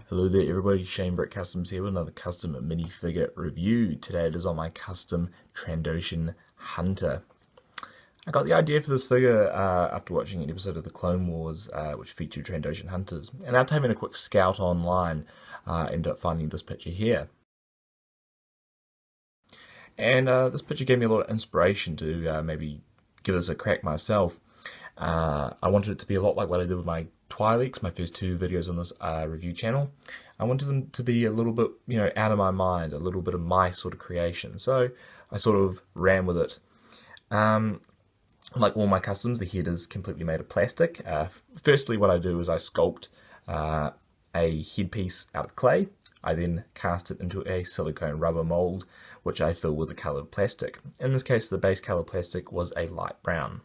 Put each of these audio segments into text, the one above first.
Hello there everybody, Shane Brick Customs here with another custom minifigure review. Today it is on my custom Trandoshan Hunter. I got the idea for this figure after watching an episode of the Clone Wars which featured Trandoshan Hunters. And after having a quick scout online, I ended up finding this picture here. And this picture gave me a lot of inspiration to maybe give this a crack myself. I wanted it to be a lot like what I did with my Twi'leks, my first two videos on this review channel. I wanted them to be a little bit, out of my mind, a little bit of my sort of creation. So I sort of ran with it. Like all my customs, the head is completely made of plastic. Firstly, what I do is I sculpt a headpiece out of clay. I then cast it into a silicone rubber mold, which I fill with a coloured plastic. In this case, the base colour plastic was a light brown.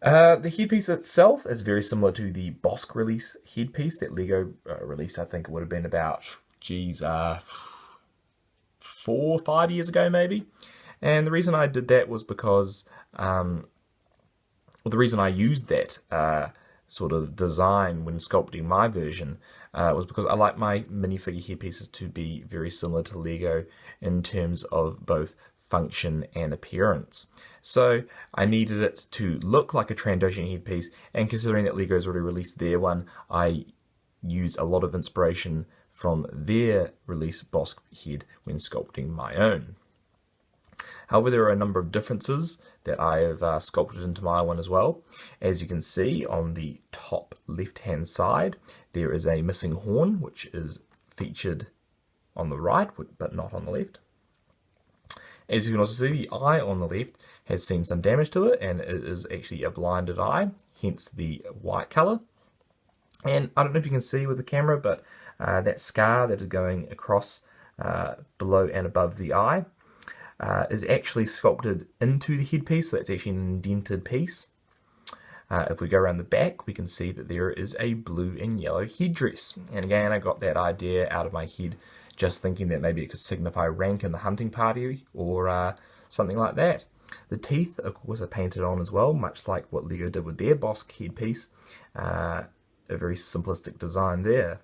The headpiece itself is very similar to the Bosk release headpiece that LEGO released. I think it would have been about, 4 or 5 years ago maybe. And the reason I did that was because, the reason I used that sort of design when sculpting my version was because I like my minifigure headpieces to be very similar to LEGO in terms of both function and appearance. So I needed it to look like a Trandoshan headpiece, and considering that LEGO's already released their one, I used a lot of inspiration from their release Bosk head when sculpting my own. However, there are a number of differences that I have sculpted into my one as well. As you can see on the top left hand side, there is a missing horn which is featured on the right but not on the left. As you can also see, the eye on the left has seen some damage to it, and it is actually a blinded eye, hence the white colour. And I don't know if you can see with the camera, but that scar that is going across below and above the eye is actually sculpted into the headpiece, so it's actually an indented piece. If we go around the back, we can see that there is a blue and yellow headdress. And again, I got that idea out of my head, just thinking that maybe it could signify rank in the hunting party or something like that. The teeth, of course, are painted on as well, much like what LEGO did with their Bosk headpiece. A very simplistic design there.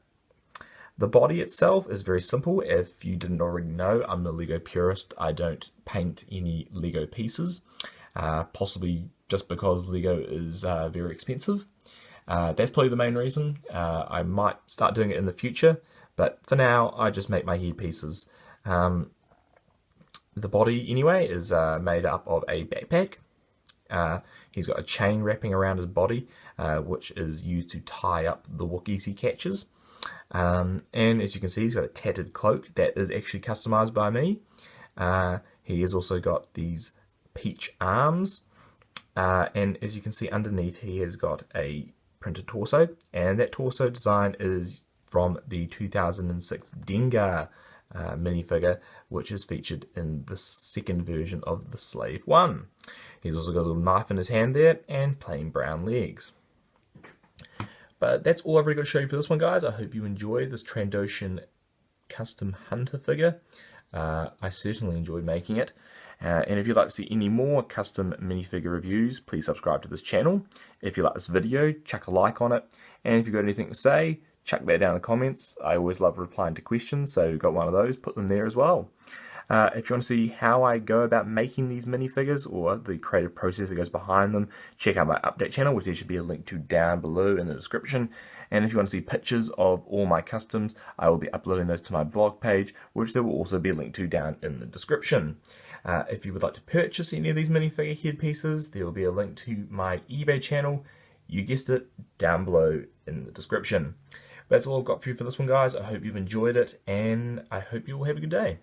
The body itself is very simple. If you didn't already know, I'm a LEGO purist. I don't paint any LEGO pieces, possibly just because LEGO is very expensive. That's probably the main reason. I might start doing it in the future, but for now, I just make my headpieces. The body, anyway, is made up of a backpack. He's got a chain wrapping around his body, which is used to tie up the Wookiees he catches. And as you can see, he's got a tattered cloak that is actually customized by me. He has also got these peach arms. And as you can see underneath, he has got a printed torso. And that torso design is from the 2006 Dengar minifigure, which is featured in the second version of the Slave 1. He's also got a little knife in his hand there and plain brown legs. But that's all I've really got to show you for this one, guys. I hope you enjoy this Trandoshan custom hunter figure. I certainly enjoyed making it. And if you'd like to see any more custom minifigure reviews, please subscribe to this channel. If you like this video, chuck a like on it. And if you've got anything to say, chuck that down in the comments. I always love replying to questions, so if you've got one of those, put them there as well. If you want to see how I go about making these minifigures or the creative process that goes behind them, check out my update channel, which there should be a link to down below in the description. And if you want to see pictures of all my customs, I will be uploading those to my blog page, which there will also be a link to down in the description. If you would like to purchase any of these minifigure headpieces, there will be a link to my eBay channel. You guessed it, down below in the description. That's all I've got for you for this one, guys. I hope you've enjoyed it, and I hope you all have a good day.